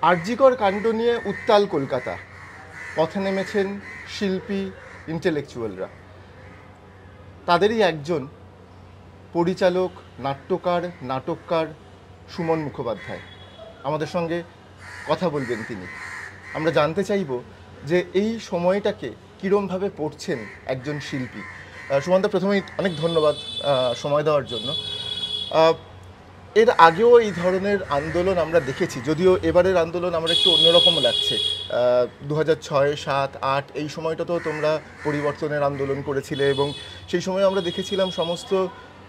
আরজিকর কাণ্ড নিয়ে উত্তাল কলকাতা, পথে নেমেছেন শিল্পী, ইন্টেলেকচুয়ালরা। তাদেরই একজন পরিচালক, নাট্যকার, নাটককার সুমন মুখোপাধ্যায় আমাদের সঙ্গে কথা বলবেন তিনি। আমরা জানতে চাইব যে এই সময়টাকে কীরমভাবে পড়ছেন একজন শিল্পী। সুমনদা, প্রথমেই অনেক ধন্যবাদ সময় দেওয়ার জন্য। এর আগেও এই ধরনের আন্দোলন আমরা দেখেছি, যদিও এবারের আন্দোলন আমার একটু অন্যরকম লাগছে। 2006, 7, 8 এই সময়টাতেও তোমরা পরিবর্তনের আন্দোলন করেছিলে এবং সেই সময় আমরা দেখেছিলাম সমস্ত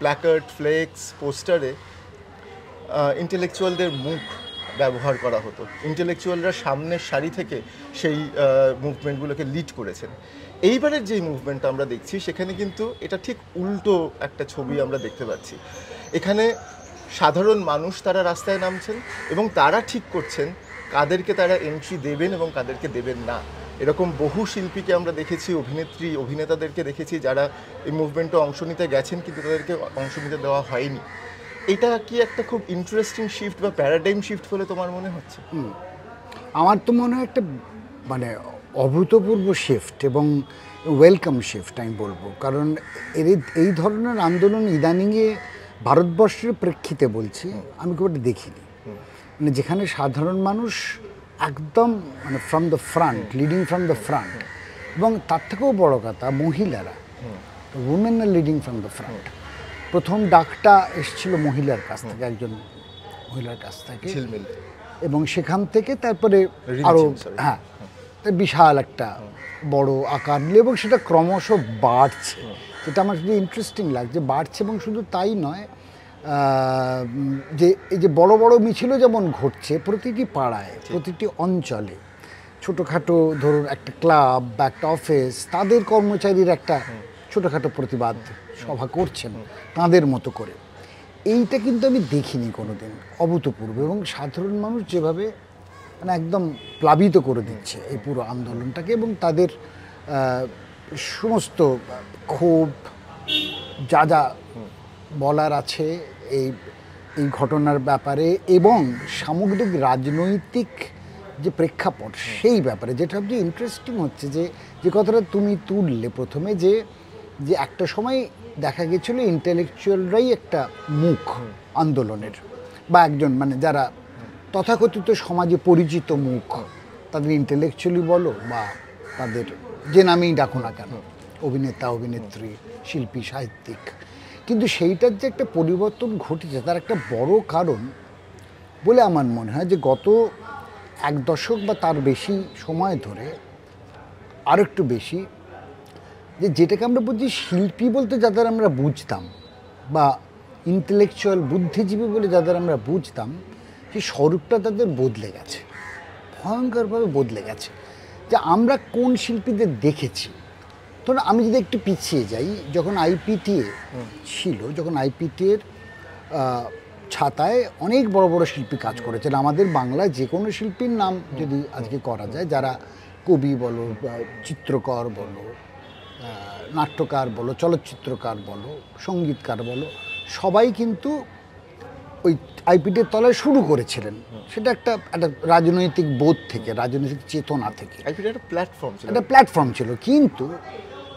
প্ল্যাকার্ড, ফ্লেক্স, পোস্টারে ইন্টেলেকচুয়ালদের মুখ ব্যবহার করা হতো। ইন্টেলেকচুয়ালরা সামনের সারি থেকে সেই মুভমেন্টগুলোকে লিড করেছেন। এইবারের যেই মুভমেন্টটা আমরা দেখছি সেখানে কিন্তু এটা ঠিক উল্টো একটা ছবি আমরা দেখতে পাচ্ছি। এখানে সাধারণ মানুষ তারা রাস্তায় নামছেন এবং তারা ঠিক করছেন কাদেরকে তারা এন্ট্রি দেবেন এবং কাদেরকে দেবেন না। এরকম বহু শিল্পীকে আমরা দেখেছি, অভিনেত্রী, অভিনেতাদেরকে দেখেছি যারা এই মুভমেন্টে অংশ নিতে গেছেন কিন্তু তাদেরকে অংশ নিতে দেওয়া হয়নি। এটা কি একটা খুব ইন্টারেস্টিং শিফট বা প্যারাডাইম শিফট বলে তোমার মনে হচ্ছে? আমার তো মনে হয় একটা মানে অভূতপূর্ব শিফট এবং ওয়েলকাম শিফট আমি বলবো। কারণ এই ধরনের আন্দোলন ইদানিংয়ে ভারতবর্ষের প্রেক্ষিতে বলছি আমি খুব একটা দেখিনি। মানে যেখানে সাধারণ মানুষ একদম মানে from the front, leading from the front, এবং তার থেকেও বড় কথা মহিলারা, women R leading from the front. প্রথম ডাকটা এসেছিল মহিলার কাছ থেকে, একজন মহিলার কাছ থেকে, এবং সেখান থেকে তারপরে আরও বিশাল একটা বড় আকার নিল এবং সেটা ক্রমশ বাড়ছে। যেটা আমার শুধু ইন্টারেস্টিং লাগছে, বাড়ছে। এবং শুধু তাই নয়, যে এই যে বড় বড় মিছিলও যেমন ঘটছে প্রতিটি পাড়ায়, প্রতিটি অঞ্চলে, ছোটোখাটো ধরুন একটা ক্লাব বা একটা অফিস, তাদের কর্মচারীর একটা ছোটোখাটো প্রতিবাদ সভা করছেন তাঁদের মতো করে। এইটা কিন্তু আমি দেখিনি কোনোদিন, অভূতপূর্ব। এবং সাধারণ মানুষ যেভাবে মানে একদম প্লাবিত করে দিচ্ছে এই পুরো আন্দোলনটাকে, এবং তাদের সমস্ত ক্ষোভ যা যা বলার আছে এই ঘটনার ব্যাপারে এবং সামগ্রিক রাজনৈতিক যে প্রেক্ষাপট সেই ব্যাপারে। যেটা সবচেয়ে ইন্টারেস্টিং হচ্ছে যে কথাটা তুমি তুললে প্রথমে, যে একটা সময় দেখা গেছিলো ইন্টেলেকচুয়ালরাই একটা মুখ আন্দোলনের, বা একজন মানে যারা তথাকথিত সমাজে পরিচিত মুখ, তাদের ইন্টেলেকচুয়ালি বলো বা তাদের যে নামেই ডাকো না কেন, অভিনেতা, অভিনেত্রী, শিল্পী, সাহিত্যিক। কিন্তু সেইটার যে একটা পরিবর্তন ঘটেছে তার একটা বড় কারণ বলে আমার মনে হয় যে গত এক দশক বা তার বেশি সময় ধরে, আর একটু বেশি, যেটাকে আমরা বুঝি শিল্পী বলতে যাদের আমরা বুঝতাম, বা ইন্টেলেকচুয়াল বুদ্ধিজীবী বলে যাদের আমরা বুঝতাম, সেই স্বরূপটা তাদের বদলে গেছে, ভয়ঙ্করভাবে বদলে গেছে। যে আমরা কোন শিল্পীদের দেখেছি, ধরুন আমি যদি একটু পিছিয়ে যাই, যখন আইপিটিএ ছিল, যখন আইপিটিএর ছাতায় অনেক বড় বড় শিল্পী কাজ করেছেন। আমাদের বাংলায় যে কোনো শিল্পীর নাম যদি আজকে করা যায়, যারা কবি বলো, চিত্রকর বলো, নাট্যকার বলো, চলচ্চিত্রকার বলো, সঙ্গীতকার বলো, সবাই কিন্তু ওই আইপিটির তলায় শুরু করেছিলেন। সেটা একটা রাজনৈতিক বোধ থেকে, রাজনৈতিক চেতনা থেকে একটা প্ল্যাটফর্ম ছিল। কিন্তু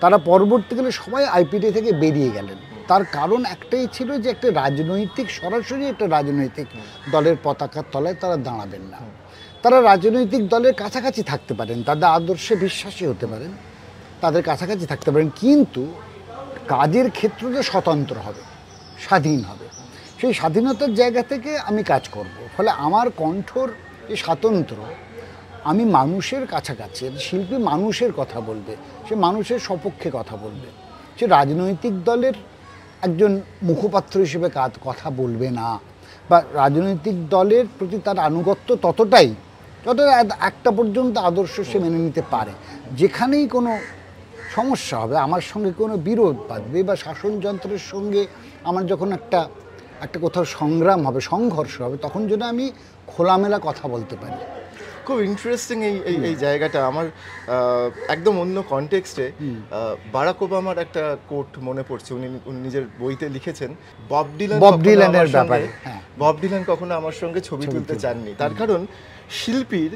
তারা পরবর্তীকালে সবাই আইপিটি থেকে বেরিয়ে গেলেন। তার কারণ একটাই ছিল যে একটা রাজনৈতিক, সরাসরি একটা রাজনৈতিক দলের পতাকার তলায় তারা দাঁড়াবেন না। তারা রাজনৈতিক দলের কাছাকাছি থাকতে পারেন, তাদের আদর্শে বিশ্বাসী হতে পারেন, তাদের কাছাকাছি থাকতে পারেন, কিন্তু কাজের ক্ষেত্রটা স্বতন্ত্র হবে, স্বাধীন হবে। সেই স্বাধীনতার জায়গা থেকে আমি কাজ করব। ফলে আমার কণ্ঠর যে স্বাতন্ত্র, আমি মানুষের কাছাকাছি, শিল্পী মানুষের কথা বলবে, সে মানুষের সপক্ষে কথা বলবে, সে রাজনৈতিক দলের একজন মুখপাত্র হিসেবে কথা বলবে না, বা রাজনৈতিক দলের প্রতি তার আনুগত্য ততটাই যতটা একটা পর্যন্ত আদর্শ সে মেনে নিতে পারে। যেখানেই কোনো সমস্যা হবে, আমার সঙ্গে কোনো বিরোধ বাঁধবে, বা শাসনযন্ত্রের সঙ্গে আমার যখন একটা কোথাও সংগ্রাম হবে, সংঘর্ষ হবে, তখন যেন আমি খোলামেলা কথা বলতে পারি। খুব ইন্টারেস্টিং এই জায়গাটা আমার একদম অন্য কনটেক্সটে বারাক ওবামার একটা কোট মনে পড়ছে। উনি নিজের বইতে লিখেছেন বব ডিলানের ব্যাপারে, বব ডিলান কখনো আমার সঙ্গে ছবি তুলতে চাননি। তার কারণ শিল্পীর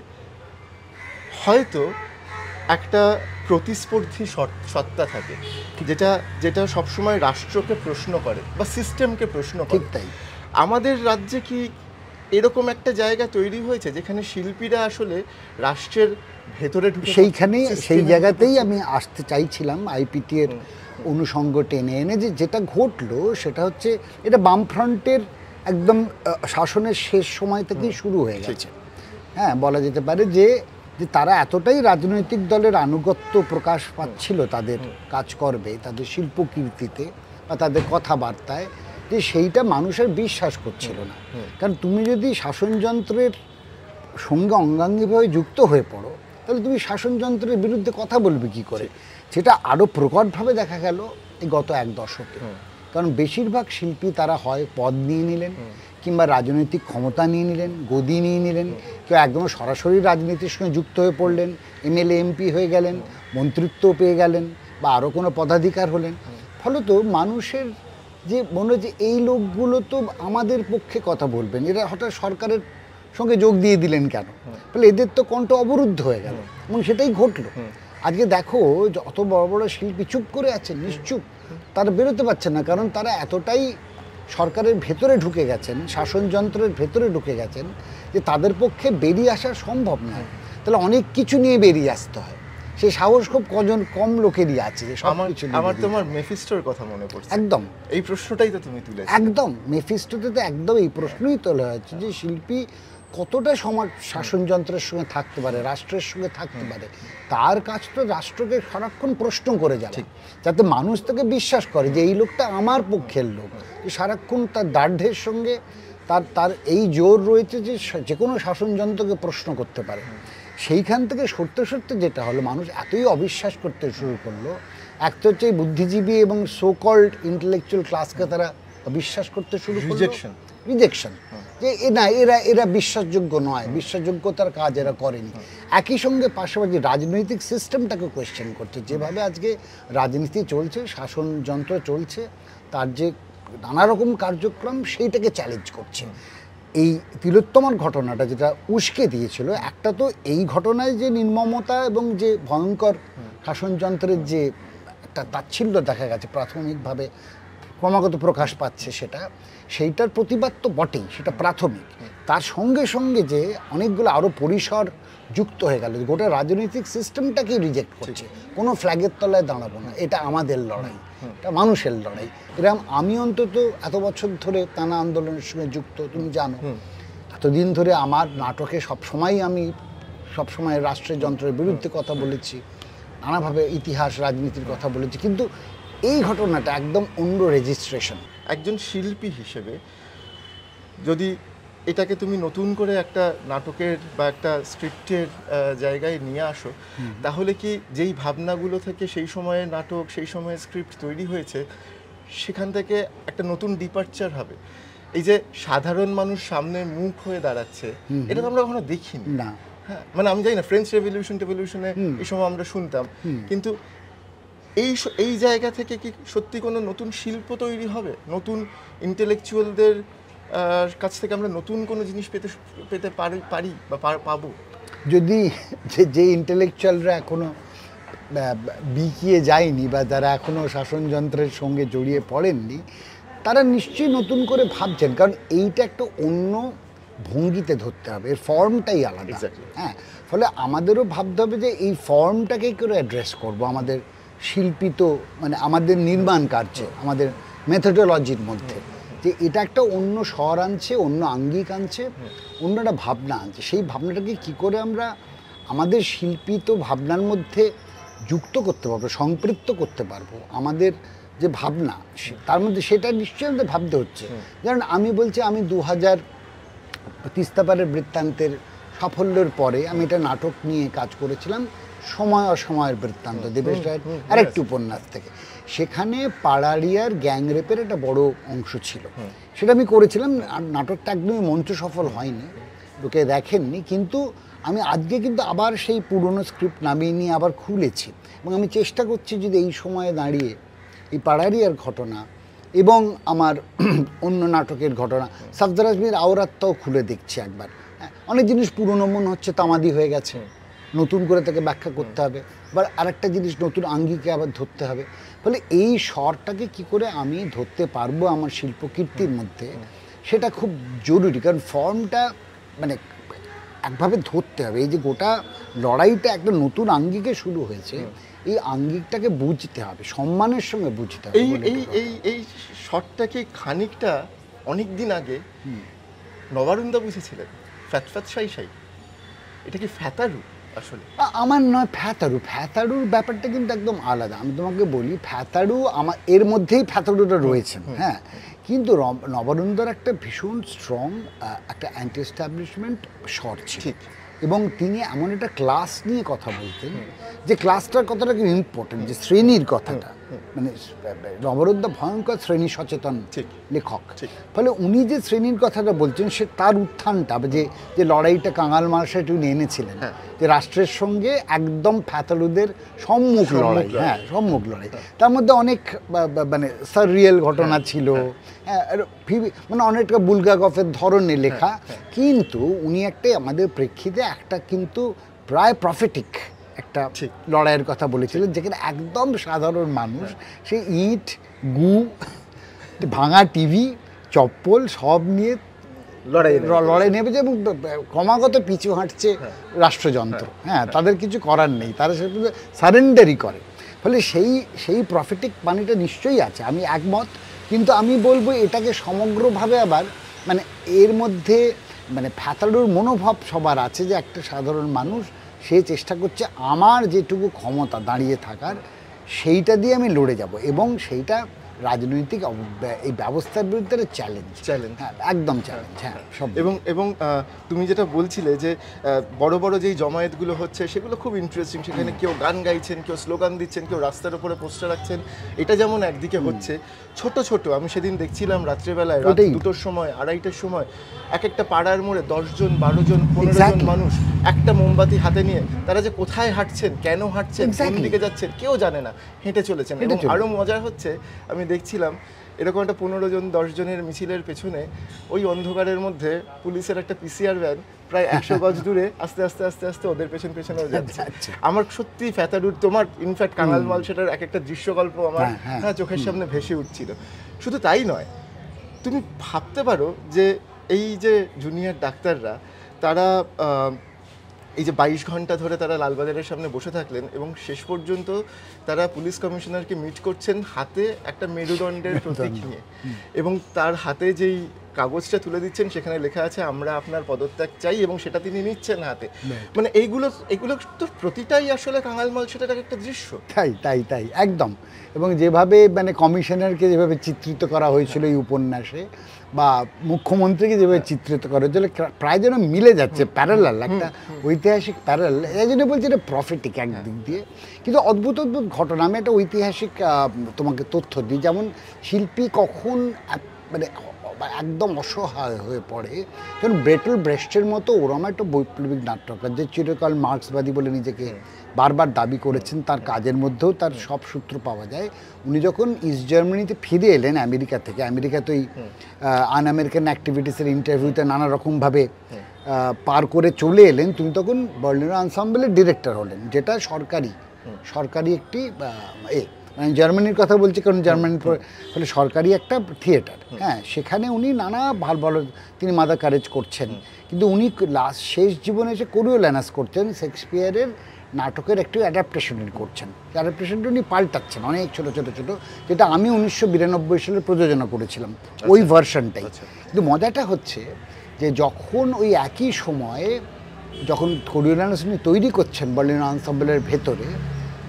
হয়তো একটা প্রতিস্পর্ধী সত্তা থাকে যেটা সবসময় রাষ্ট্রকে প্রশ্ন করে বা সিস্টেমকে প্রশ্ন করে। তাই আমাদের রাজ্যে কি এরকম একটা জায়গা তৈরি হয়েছে যেখানে শিল্পীরা আসলে রাষ্ট্রের ভেতরে ঢুকে? সেই জায়গাতেই আমি আসতে চাইছিলাম, আইপিটি এর অনুষঙ্গ টেনে এনে যেটা ঘটলো সেটা হচ্ছে এটা বামফ্রন্টের একদম শাসনের শেষ সময় থেকেই শুরু হয়ে গেছে। হ্যাঁ, বলা যেতে পারে যে তারা এতটাই রাজনৈতিক দলের আনুগত্য প্রকাশ পাচ্ছিল তাদের কাজকর্মে, তাদের শিল্পকীর্তিতে বা তাদের কথাবার্তায়, যে সেইটা মানুষের বিশ্বাস করছিল না। কারণ তুমি যদি শাসনযন্ত্রের সঙ্গে অঙ্গাঙ্গিভাবে যুক্ত হয়ে পড়ো তাহলে তুমি শাসনযন্ত্রের বিরুদ্ধে কথা বলবে কি করে? সেটা আরও প্রকটভাবে দেখা গেল এই গত এক দশকে। কারণ বেশিরভাগ শিল্পী তারা হয় পদ নিয়ে নিলেন কিংবা রাজনৈতিক ক্ষমতা নিয়ে নিলেন, গদি নিয়ে নিলেন, কেউ একদম সরাসরি রাজনীতির সঙ্গে যুক্ত হয়ে পড়লেন, এমএলএ এমপি হয়ে গেলেন, মন্ত্রিত্ব পেয়ে গেলেন বা আরও কোনো পদাধিকার হলেন। ফলত মানুষের যে মনে হয় যে এই লোকগুলো তো আমাদের পক্ষে কথা বলবেন, এরা হঠাৎ সরকারের সঙ্গে যোগ দিয়ে দিলেন কেন? ফলে এদের তো কণ্ঠ অবরুদ্ধ হয়ে গেল এবং সেটাই ঘটলো। আজকে দেখো যত বড় বড় শিল্পী চুপ করে আছেন, নিশ্চুপ, তারা বেরোতে পারছেন না, কারণ তারা এতটাই সরকারের ভেতরে ঢুকে গেছেন, শাসনযন্ত্রের ভেতরে ঢুকে গেছেন যে তাদের পক্ষে বেরিয়ে আসা সম্ভব নয়। তাহলে অনেক কিছু নিয়ে বেরিয়ে আসতে হয়, সেই সাহস খুব কম লোকেরই আছে। যে আমার তোমার মেফিস্টোর কথা মনে পড়ছে। একদম এই প্রশ্নটাই তো তুমি তুলেছো। একদম মেফিস্টোতে তো একদম এই প্রশ্নই তোলা হয়েছে যে শিল্পী কতটা সমাজ শাসনযন্ত্রের সঙ্গে থাকতে পারে, রাষ্ট্রের সঙ্গে থাকতে পারে। তার কাজ তো রাষ্ট্রকে সারাক্ষণ প্রশ্ন করে যাওয়া, যাতে মানুষ তাকে বিশ্বাস করে যে এই লোকটা আমার পক্ষের লোক। সারাক্ষণ তার দার্ঢ্যের সঙ্গে তার এই জোর রয়েছে যে কোনো শাসনযন্ত্রকে প্রশ্ন করতে পারে। সেইখান থেকে সরতে সরতে যেটা হলো, মানুষ এতই অবিশ্বাস করতে শুরু করলো। এক তো হচ্ছে বুদ্ধিজীবী এবং সো কল্ড ইন্টেলেকচুয়াল ক্লাসকে তারা বিশ্বাস করতে শুরু করলো, রিজেকশন, যে এরা বিশ্বাসযোগ্য নয়, বিশ্বাসযোগ্যতার কাজ এরা করেনি। একই সঙ্গে পাশাপাশি রাজনৈতিক সিস্টেমটাকে কোয়েশ্চেন করছে। যেভাবে আজকে রাজনীতি চলছে, শাসনযন্ত্র চলছে, তার যে নানা রকম কার্যক্রম সেইটাকে চ্যালেঞ্জ করছে। এই তিলোত্তমার ঘটনাটা যেটা উস্কে দিয়েছিল, একটা তো এই ঘটনায় যে নির্মমতা এবং যে ভয়ঙ্কর শাসনযন্ত্রের যে একটা তাচ্ছিল্য দেখা গেছে প্রাথমিকভাবে ক্রমাগত প্রকাশ পাচ্ছে, সেইটার প্রতিবাদ তো বটেই, সেটা প্রাথমিক। তার সঙ্গে সঙ্গে যে অনেকগুলো আরও পরিসর যুক্ত হয়ে গেল, গোটা রাজনৈতিক সিস্টেমটাকে রিজেক্ট করছে। কোনো ফ্ল্যাগের তলায় দাঁড়াবো না, এটা আমাদের লড়াই, এটা মানুষের লড়াই। এরকম আমি অন্তত এত বছর ধরে নানা আন্দোলনের সঙ্গে যুক্ত, তুমি জানো, এতদিন ধরে আমার নাটকে আমি সবসময় রাষ্ট্রের যন্ত্রের বিরুদ্ধে কথা বলেছি, নানাভাবে ইতিহাস রাজনীতির কথা বলেছি, কিন্তু এই ঘটনাটা একদম অন্য রেজিস্ট্রেশন। একজন শিল্পী হিসেবে যদি এটাকে তুমি নতুন করে একটা নাটকের বা একটা স্ক্রিপ্টের জায়গায় নিয়ে আসো, তাহলে কি যেই ভাবনাগুলো থেকে সেই সময়ে নাটক, সেই সময়ে স্ক্রিপ্ট তৈরি হয়েছে, সেখান থেকে একটা নতুন ডিপার্চার হবে? এই যে সাধারণ মানুষ সামনে মুখ হয়ে দাঁড়াচ্ছে, এটা তো আমরা কখনো দেখিনি না। হ্যাঁ, মানে আমি জানি না, ফ্রেঞ্চ রেভলিউশনে এই সময় আমরা শুনতাম, কিন্তু এই জায়গা থেকে কি সত্যি কোনো নতুন শিল্প তৈরি হবে? নতুন ইন্টেলেকচুয়ালদের কাছ থেকে আমরা নতুন কোনো জিনিস পেতে পারি বা পাবো? যদি যে ইন্টেলেকচুয়ালরা এখনো বিকিয়ে যায়নি বা যারা এখনো শাসনযন্ত্রের সঙ্গে জড়িয়ে পড়েননি, তারা নিশ্চয়ই নতুন করে ভাবছেন, কারণ এইটা একটা অন্য ভঙ্গিতে ধরতে হবে, এর ফর্মটাই আলাদা। হ্যাঁ, ফলে আমাদেরও ভাবতে হবে যে এই ফর্মটাকে করে অ্যাড্রেস করব। আমাদের শিল্পী তো মানে আমাদের নির্মাণ কার্যে, আমাদের মেথোডোলজির মধ্যে যে এটা একটা অন্য স্বর আনছে, অন্য আঙ্গিক আনছে, অন্য একটা ভাবনা আনছে। সেই ভাবনাটাকে কি করে আমরা আমাদের শিল্পী তো ভাবনার মধ্যে যুক্ত করতে পারবো, সম্পৃক্ত করতে পারবো। আমাদের যে ভাবনা তার মধ্যে সেটা নিশ্চয়ই আমাদের ভাবতে হচ্ছে। যেমন আমি বলছি, আমি 2000 তিস্তাপাড়ের বৃত্তান্তের সাফল্যের পরে আমি এটা নাটক নিয়ে কাজ করেছিলাম, সময় অসময়ের বৃত্তান্ত, দেবেশ রায়ের আরেকটি উপন্যাস থেকে। সেখানে পাড়ারিয়ার গ্যাংরেপের একটা বড় অংশ ছিল, সেটা আমি করেছিলাম। আর নাটকটা একদমই মঞ্চ সফল হয়নি, লোকে দেখেননি, কিন্তু আমি আজকে কিন্তু আবার সেই পুরনো স্ক্রিপ্ট নামিয়ে নিয়ে আবার খুলেছি এবং আমি চেষ্টা করছি যদি এই সময়ে দাঁড়িয়ে এই পাড়ারিয়ার ঘটনা এবং আমার অন্য নাটকের ঘটনা সফদর আজমির আওরাতটাও খুলে দেখছি একবার। হ্যাঁ, অনেক জিনিস পুরনো মন হচ্ছে তামাদি হয়ে গেছে, নতুন করে তাকে ব্যাখ্যা করতে হবে, বা আরেকটা জিনিস নতুন আঙ্গিকে আবার ধরতে হবে। ফলে এই স্বরটাকে কি করে আমি ধরতে পারবো আমার শিল্পকীর্তির মধ্যে, সেটা খুব জরুরি। কারণ ফর্মটা মানে একভাবে ধরতে হবে। এই যে গোটা লড়াইটা একটা নতুন আঙ্গিকে শুরু হয়েছে, এই আঙ্গিকটাকে বুঝতে হবে, সম্মানের সঙ্গে বুঝতে হবে। এই এই এই এই শটটাকে খানিকটা অনেক দিন আগে নবারুণদা বুঝেছিলেন, ফ্যাত ফ্যাত সাই সাই। এটা কি ফ্যাতারু আসলে? আমার নয়, ফ্যাতারু। ফ্যাতারুর ব্যাপারটা কিন্তু একদম আলাদা। আমি তোমাকে বলি, ফ্যাতারু আমার এর মধ্যেই ফ্যাতারুটা রয়েছে, হ্যাঁ। কিন্তু নবারুণদার একটা ভীষণ স্ট্রং একটা অ্যান্টি এস্টাবলিশমেন্ট শট ছিল, এবং তিনি এমন একটা ক্লাস নিয়ে কথা বলতেন যে ক্লাসটার কথাটা কিন্তু ইম্পর্টেন্ট, যে শ্রেণীর কথাটা। মানে নবারুণদা ভয়ঙ্কর শ্রেণী সচেতন লেখক, ফলে উনি যে শ্রেণীর কথাটা বলছেন সে তার উত্থানটা, যে লড়াইটা কাঙাল মার্শাল উনি এনেছিলেন, যে রাষ্ট্রের সঙ্গে একদম ফ্যাতালুদের সম্মুখ লড়াই, হ্যাঁ সম্মুখ লড়াই। তার মধ্যে অনেক মানে সাররিয়াল ঘটনা ছিল, মানে অনেকটা বুলগাকফের ধরনের লেখা, কিন্তু উনি একটা আমাদের প্রেক্ষিতে একটা কিন্তু প্রায় প্রফেটিক একটা লড়াইয়ের কথা বলেছিলেন, যেখানে একদম সাধারণ মানুষ সে ইট, গু, ভাঙা টিভি, চপ্পল সব নিয়ে লড়াই নেমেছে এবং ক্রমাগত পিছু হাঁটছে রাষ্ট্রযন্ত্র। হ্যাঁ, তাদের কিছু করার নেই, তারা সেটা সারেন্ডারই করে। ফলে সেই প্রফেটিক বাণীটা নিশ্চয়ই আছে, আমি একমত। কিন্তু আমি বলবো এটাকে সমগ্রভাবে আবার মানে এর মধ্যে মানে ফ্যাতালুর মনোভাব সবার আছে, যে একটা সাধারণ মানুষ সে চেষ্টা করছে আমার যেটুকু ক্ষমতা দাঁড়িয়ে থাকার সেইটা দিয়ে আমি লড়ে যাব, এবং সেইটা রাজনৈতিক এই ব্যবস্থার বিরুদ্ধে চ্যালেঞ্জ, হ্যাঁ একদম চ্যালেঞ্জ। হ্যাঁ সব। এবং তুমি যেটা বলছিলে যে বড় বড় যেই জমায়েতগুলো হচ্ছে সেগুলো খুব ইন্টারেস্টিং, সেখানে কেউ গান গাইছেন, কেউ স্লোগান দিচ্ছেন, কেউ রাস্তার উপরে পোস্টার রাখছেন, এটা যেমন একদিকে হচ্ছে। ছোট ছোট আমি সেদিন দেখছিলাম রাত্রেবেলায়, রাত 2টোর সময়, 2:30টার সময় এক একটা পাড়ার মোড়ে 10 জন, 12 জন, 15 জন মানুষ একটা মোমবাতি হাতে নিয়ে তারা যে কোথায় হাঁটছেন, কেন হাঁটছেন, কোন দিকে যাচ্ছেন কেউ জানে না, হেঁটে চলেছেন। এবং আরও মজার হচ্ছে, আমি দেখছিলাম এরকম একটা 15 জন 10 জনের মিছিলের পেছনে ওই অন্ধকারের মধ্যে পুলিশের একটা পিসিআর ভ্যান প্রায় 100 গজ দূরে আস্তে আস্তে আস্তে আস্তে ওদের পেছনেও যাচ্ছে। আমার সত্যি ফ্যাতারুর, তোমার ইনফ্যাক্ট কাঙাল মাল, সেটার এক একটা দৃশ্যকল্প আমার চোখের সামনে ভেসে উঠছিল। শুধু তাই নয়, তুমি ভাবতে পারো যে এই যে জুনিয়র ডাক্তাররা, তারা এই যে 22 ঘন্টা ধরে তারা লালবাজারের সামনে বসে থাকলেন এবং শেষ পর্যন্ত তারা পুলিশ কমিশনারকে মিট করছেন হাতে একটা মেরুদণ্ডের প্রতীক নিয়ে, এবং তার হাতে যেই কাগজটা তুলে দিচ্ছেন সেখানে লেখা আছে আমরা আপনার পদত্যাগ চাই, এবং সেটা তিনি নিচ্ছেন হাতে। মানে এইগুলো তো প্রতিটাই আসলে কাঙাল মাল সেটার একটা দৃশ্য। তাই একদম। এবং যেভাবে মানে কমিশনারকে যেভাবে চিত্রিত করা হয়েছিল এই উপন্যাসে, বা মুখ্যমন্ত্রীকে যেভাবে চিত্রিত করা হয়েছিল, প্রায় যেন মিলে যাচ্ছে, প্যারালাল, একটা ঐতিহাসিক প্যারালাল। এই জন্য বলছি এটা প্রফেটিক একদিক দিয়ে। কিন্তু অদ্ভুত অদ্ভুত ঘটনা, আমি একটা ঐতিহাসিক তোমাকে তথ্য দিই। যেমন শিল্পী কখন মানে একদম অসহায় হয়ে পড়ে, যেমন ব্রেটল ব্রেস্টের মতো ওরম একটা বৈপ্লবিক নাট্যকার, যে চিরকাল মার্ক্সবাদী বলে নিজেকে বারবার দাবি করেছেন, তার কাজের মধ্যেও তার সব সূত্র পাওয়া যায়। উনি যখন ইস্ট জার্মানিতে ফিরে এলেন আমেরিকা থেকে, আমেরিকাতে ওই আন আমেরিকান অ্যাক্টিভিটিসের ইন্টারভিউতে নানা রকমভাবে পার করে চলে এলেন, তুমি তখন বার্লিনার আনসাম্বলের ডিরেক্টর হলেন, যেটা সরকারি একটি মানে জার্মানির কথা বলছি, কারণ জার্মানির ফলে সরকারি একটা থিয়েটার। হ্যাঁ, সেখানে উনি নানা ভালো তিনি মাদার কারেজ করছেন, কিন্তু উনি শেষ জীবনে এসে কোরিওলানাস করছেন, শেক্সপিয়ারের নাটকের একটি অ্যাডাপ্টেশন করছেন। অ্যাডাপ্টেশনটা উনি পাল্টাচ্ছেন অনেক ছোটো, যেটা আমি 1992 সালে প্রযোজনা করেছিলাম ওই ভার্সনটাই। কিন্তু মজাটা হচ্ছে যে যখন ওই একই সময়ে যখন কোরিওলানাস উনি তৈরি করছেন বার্লিনার আনসাম্বলের ভেতরে,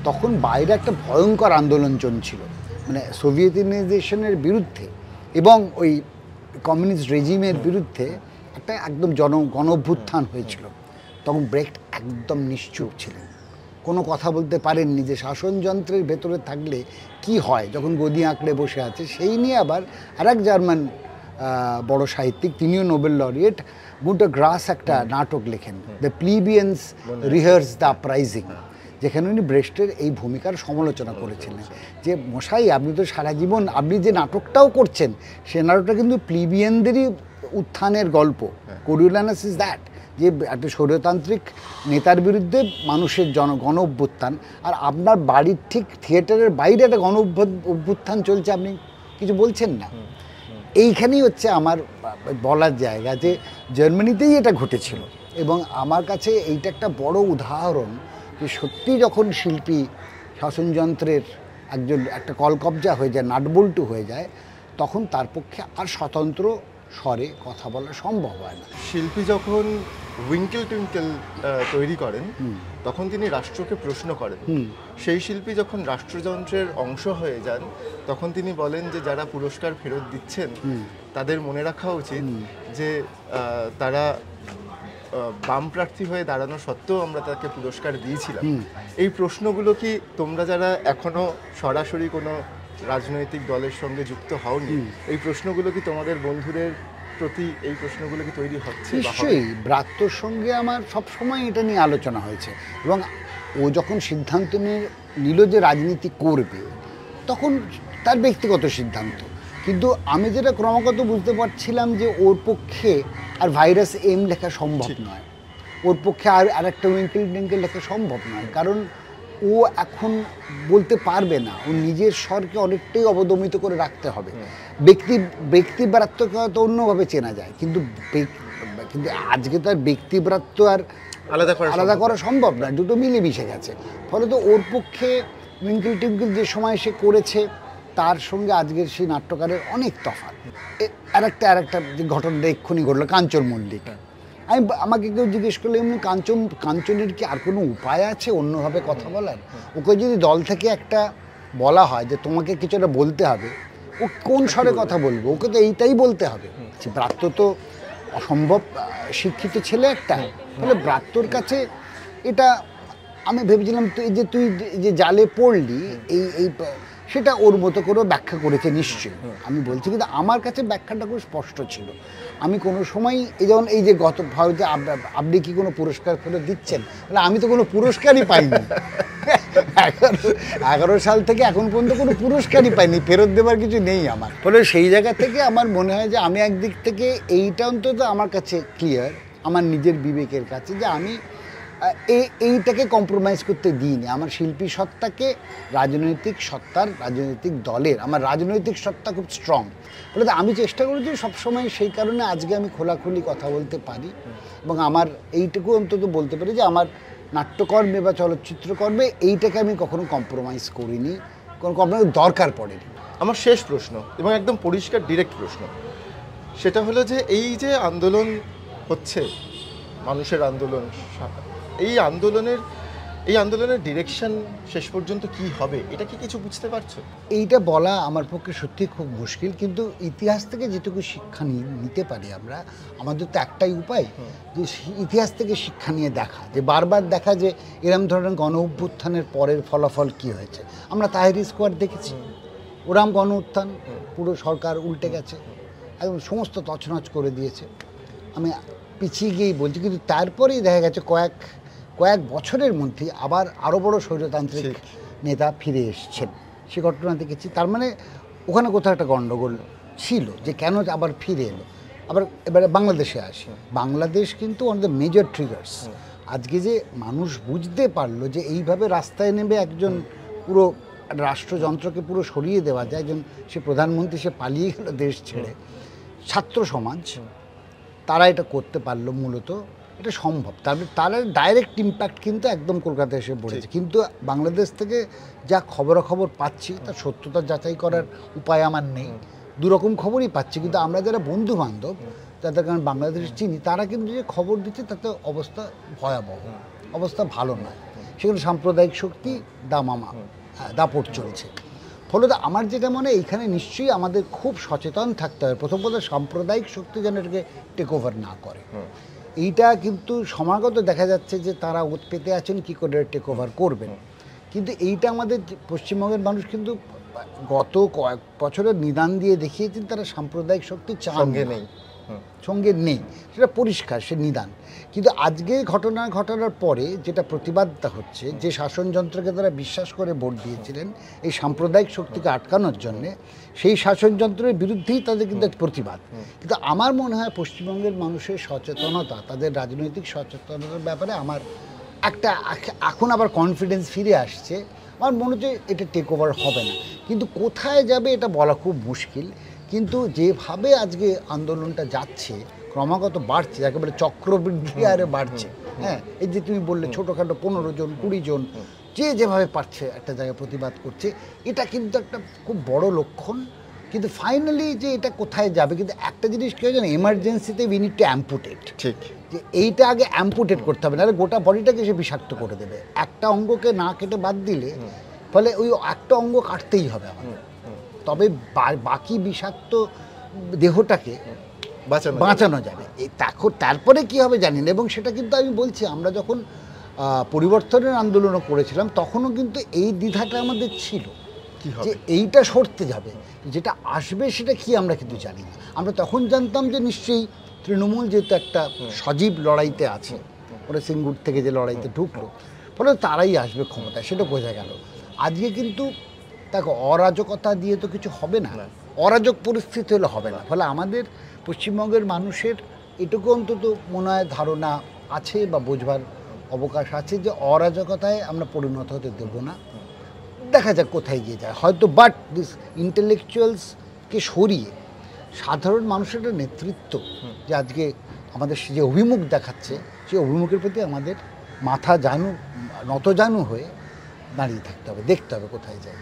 তখন বাইরে একটা ভয়ঙ্কর আন্দোলন চলছিল, মানে সোভিয়েতিনাইজেশনের বিরুদ্ধে এবং ওই কমিউনিস্ট রেজিমের বিরুদ্ধে একটা একদম গণ অভ্যুত্থান হয়েছিল। তখন ব্রেক্ট একদম নিশ্চুপ ছিলেন, কোনো কথা বলতে পারেননি যে শাসনযন্ত্রের ভেতরে থাকলে কি হয়, যখন গদি আঁকড়ে বসে আছে। সেই নিয়ে আবার আরেক জার্মান বড় সাহিত্যিক, তিনিও নোবেল লরিয়েট, গুন্টার গ্রাস একটা নাটক লেখেন, দ্য প্লিবিয়ান্স রিহার্স দ্য আপরাইজিং, যেখানে উনি ব্রেস্টের এই ভূমিকার সমালোচনা করেছিলেন যে মশাই আপনি তো সারা জীবন আপনি যে নাটকটাও করছেন সে নাটকটা কিন্তু প্লিবিয়ানদেরই উত্থানের গল্প। কোরিওলানাস ইজ দ্যাট, যে একটা স্বৈরতান্ত্রিক নেতার বিরুদ্ধে মানুষের গণ অভ্যুত্থান, আর আপনার বাড়ির ঠিক থিয়েটারের বাইরে একটা গণ অভ্যুত্থান চলছে, আপনি কিছু বলছেন না। এইখানেই হচ্ছে আমার বলার জায়গা যে জার্মানিতেই এটা ঘটেছিল, এবং আমার কাছে এইটা একটা বড় উদাহরণ যে সত্যি যখন শিল্পী শাসনযন্ত্রের একটা কলকবজা হয়ে যায়, নাটবল্টু হয়ে যায়, তখন তার পক্ষে আর স্বতন্ত্র স্বরে কথা বলা সম্ভব হয় না। শিল্পী যখন উইঙ্কেল টুইঙ্কেল তৈরি করেন তখন তিনি রাষ্ট্রকে প্রশ্ন করেন। সেই শিল্পী যখন রাষ্ট্রযন্ত্রের অংশ হয়ে যান তখন তিনি বলেন যে যারা পুরস্কার ফেরত দিচ্ছেন তাদের মনে রাখা উচিত যে তারা বাম প্রার্থী হয়ে দাঁড়ানো সত্ত্বেও আমরা তাকে পুরস্কার দিয়েছিলাম। এই প্রশ্নগুলো কি তোমরা যারা এখনো সরাসরি কোনো রাজনৈতিক দলের সঙ্গে যুক্ত হওনি, এই প্রশ্নগুলো কি তোমাদের বন্ধুদের প্রতি এই প্রশ্নগুলো কি তৈরি হচ্ছে? নিশ্চয়ই, ব্রাত্যর সঙ্গে আমার সবসময় এটা নিয়ে আলোচনা হয়েছে, এবং ও যখন সিদ্ধান্ত নিল যে রাজনীতি করবে তখন তার ব্যক্তিগত সিদ্ধান্ত, কিন্তু আমি যেটা ক্রমাগত বুঝতে পারছিলাম যে ওর পক্ষে আর ভাইরাস এম লেখা সম্ভব নয়, ওর পক্ষে আর একটা উইঙ্কেল টিঙ্কেল লেখা সম্ভব নয়, কারণ ও এখন বলতে পারবে না, ও নিজের স্বরকে অনেকটাই অবদমিত করে রাখতে হবে। ব্যক্তিব্রাত্যকে হয়তো অন্যভাবে চেনা যায়, কিন্তু আজকে তার ব্যক্তিব্রাত্য আর আলাদা করা সম্ভব না, দুটো মিলেমিশে গেছে। ফলে তো ওর পক্ষে উইঙ্কেল টিঙ্কেল যে সময় সে করেছে তার সঙ্গে আজকের সেই নাট্যকারের অনেক তফাৎ। আরেকটা যে ঘটনাটা এক্ষুনি ঘটলো, কাঞ্চন মল্লিক, আমাকে কেউ জিজ্ঞেস করলে এমনি কাঞ্চনের কি আর কোনো উপায় আছে অন্যভাবে কথা বলার? ওকে যদি দল থেকে একটা বলা হয় যে তোমাকে কিছুটা বলতে হবে, ও কোন স্বরে কথা বলবে? ওকে তো এইটাই বলতে হবে। ব্রাত্য তো অসম্ভব শিক্ষিত ছেলে একটা, ফলে ব্রাত্যর কাছে এটা আমি ভেবেছিলাম তুই যে জালে পড়লি এই সেটা ওর মতো করে ব্যাখ্যা করেছে নিশ্চয়ই, আমি বলছি, কিন্তু আমার কাছে ব্যাখ্যাটা খুব স্পষ্ট ছিল। আমি কোনো সময় যেমন এই যে গত ভাবে যে আপনি কি কোনো পুরস্কার ফেরত দিচ্ছেন, আমি তো কোনো পুরস্কারই পাইনি 11 সাল থেকে এখন পর্যন্ত কোনো পুরস্কারই পাইনি, ফেরত দেবার কিছু নেই আমার। ফলে সেই জায়গা থেকে আমার মনে হয় যে আমি একদিক থেকে এইটা অন্তত আমার কাছে ক্লিয়ার, আমার নিজের বিবেকের কাছে, যে আমি এইটাকে কম্প্রোমাইজ করতে দিইনি। আমার শিল্পী সত্তাকে রাজনৈতিক সত্তার, রাজনৈতিক দলের, আমার রাজনৈতিক সত্তা খুব স্ট্রং, বলে আমি চেষ্টা করেছি সবসময়, সেই কারণে আজকে আমি খোলাখুলি কথা বলতে পারি, এবং আমার এইটুকু অন্তত বলতে পারি যে আমার নাট্যকর্মে বা চলচ্চিত্রকর্মে এইটাকে আমি কখনো কম্প্রোমাইজ করিনি, কোনো কম্প্রোমাইজ দরকার পড়েনি। আমার শেষ প্রশ্ন, এবং একদম পরিষ্কার ডিরেক্ট প্রশ্ন, সেটা হলো যে এই যে আন্দোলন হচ্ছে, মানুষের আন্দোলন, এই আন্দোলনের ডিরেকশন শেষ পর্যন্ত কি হবে, এটা কি কিছু বুঝতে পারছো? এইটা বলা আমার পক্ষে সত্যি খুব মুশকিল, কিন্তু ইতিহাস থেকে যেটুকু শিক্ষা নিতে পারি আমরা, আমাদের তো একটাই উপায় যে ইতিহাস থেকে শিক্ষা নিয়ে দেখা, যে বারবার দেখা যে এরম ধরনের গণ অভ্যুত্থানের পরের ফলাফল কি হয়েছে। আমরা তাহেরি স্কোয়াড দেখেছি, ওরাম গণ উত্থান, পুরো সরকার উল্টে গেছে, একদম সমস্ত তছনছ করে দিয়েছে। আমি পিছিয়ে গিয়েই বলছি, কিন্তু তারপরেই দেখা গেছে কয়েক বছরের মধ্যে আবার আরও বড় স্বৈরতান্ত্রিক নেতা ফিরে এসছেন, সে ঘটনা দেখেছি। তার মানে ওখানে কোথাও একটা গণ্ডগোল ছিল যে কেন আবার ফিরে এলো। এবারে বাংলাদেশে আসে, বাংলাদেশ কিন্তু one of the major triggers. আজকে যে মানুষ বুঝতে পারলো যে এইভাবে রাস্তায় নেমে একজন পুরো রাষ্ট্রযন্ত্রকে পুরো সরিয়ে দেওয়া যায়, একজন সে প্রধানমন্ত্রী, সে পালিয়ে গেল দেশ ছেড়ে, ছাত্র সমাজ তারা এটা করতে পারলো, মূলত এটা সম্ভব। তার ডাইরেক্ট ইম্প্যাক্ট কিন্তু একদম কলকাতায় এসে পড়েছে, কিন্তু বাংলাদেশ থেকে যা খবরাখবর পাচ্ছি তার সত্যতা যাচাই করার উপায় আমার নেই, দুরকম খবরই পাচ্ছি। কিন্তু আমরা যারা বন্ধু বান্ধব, যাদের কারণ বাংলাদেশ চিনি, তারা কিন্তু যে খবর দিচ্ছে তাতে অবস্থা ভয়াবহ, অবস্থা ভালো নয়। সেখানে সাম্প্রদায়িক শক্তি দাপট চলছে। ফলে আমার যেটা মনে হয় এইখানে নিশ্চয়ই আমাদের খুব সচেতন থাকতে হবে। প্রথম কথা, সাম্প্রদায়িক শক্তি যেন এটাকে টেক ওভার না করে। এইটা কিন্তু সমাগত দেখা যাচ্ছে যে তারা ওত পেতে আছেন কী করে টেক ওভার করবেন, কিন্তু এইটা আমাদের পশ্চিমবঙ্গের মানুষ কিন্তু গত কয়েক বছরের নিদান দিয়ে দেখিয়েছেন তারা সাম্প্রদায়িক শক্তি চান সঙ্গে না। নেই। সঙ্গে নেই, সেটা পরিষ্কার, সে নিদান। কিন্তু আজকে ঘটনার পরে যেটা প্রতিবাদটা হচ্ছে, যে শাসনযন্ত্রকে তারা বিশ্বাস করে ভোট দিয়েছিলেন এই সাম্প্রদায়িক শক্তিকে আটকানোর জন্যে, সেই শাসনযন্ত্রের বিরুদ্ধেই তাদের কিন্তু একটা প্রতিবাদ। কিন্তু আমার মনে হয় পশ্চিমবঙ্গের মানুষের সচেতনতা, তাদের রাজনৈতিক সচেতনতার ব্যাপারে আমার একটা এখন আবার কনফিডেন্স ফিরে আসছে। আমার মনে হচ্ছে এটা টেক ওভার হবে না, কিন্তু কোথায় যাবে এটা বলা খুব মুশকিল। কিন্তু যেভাবে আজকে আন্দোলনটা যাচ্ছে, ক্রমাগত বাড়ছে, একেবারে চক্রবৃদ্ধি হারে বাড়ছে। হ্যাঁ, এই যে তুমি বললে ছোটোখাটো 15 জন 20 জন যে যেভাবে পারছে একটা জায়গায় প্রতিবাদ করছে, এটা কিন্তু একটা খুব বড় লক্ষণ। কিন্তু ফাইনালি যে এটা কোথায় যাবে, কিন্তু একটা জিনিস কেউ জানে, এমার্জেন্সিতে উই নিড টু অ্যাম্পুটেট। ঠিক। যে এইটা আগে অ্যাম্পুটেট করতে হবে, নাহলে গোটা বডিটাকে সে বিষাক্ত করে দেবে। একটা অঙ্গকে না কেটে বাদ দিলে ফলে ওই একটা অঙ্গ কাটতেই হবে আমাদের, তবে বাকি বিষাক্ত দেহটাকে বাঁচানো যাবে। তারপরে কি হবে জানি না। এবং সেটা কিন্তু আমি বলছি, আমরা যখন পরিবর্তনের আন্দোলনও করেছিলাম তখনও কিন্তু এই দ্বিধাটা আমাদের ছিল যে এইটা সরতে যাবে, যেটা আসবে সেটা কি আমরা কিন্তু জানি না। আমরা তখন জানতাম যে নিশ্চয়ই তৃণমূল যেহেতু একটা সজীব লড়াইতে আছে, ওরা সিঙ্গুর থেকে যে লড়াইতে ঢুকলো, ফলে তারাই আসবে ক্ষমতায়, সেটা বোঝা গেল। আজকে কিন্তু দেখো, অরাজকতা দিয়ে তো কিছু হবে না, অরাজক পরিস্থিতি হলে হবে না। ফলে আমাদের পশ্চিমবঙ্গের মানুষের এটুকু অন্তত মনে হয় ধারণা আছে বা বোঝবার অবকাশ আছে যে অরাজকতায় আমরা পরিণত হতে দেবো না। দেখা যাক কোথায় গিয়ে যায় হয়তো, বাট দিস ইন্টেলেকচুয়ালসকে সরিয়ে সাধারণ মানুষের একটা নেতৃত্ব যে আজকে আমাদের যে অভিমুখ দেখাচ্ছে, সেই অভিমুখের প্রতি আমাদের মাথা নত জানু হয়ে দাঁড়িয়ে থাকতে হবে, দেখতে হবে কোথায় যায়।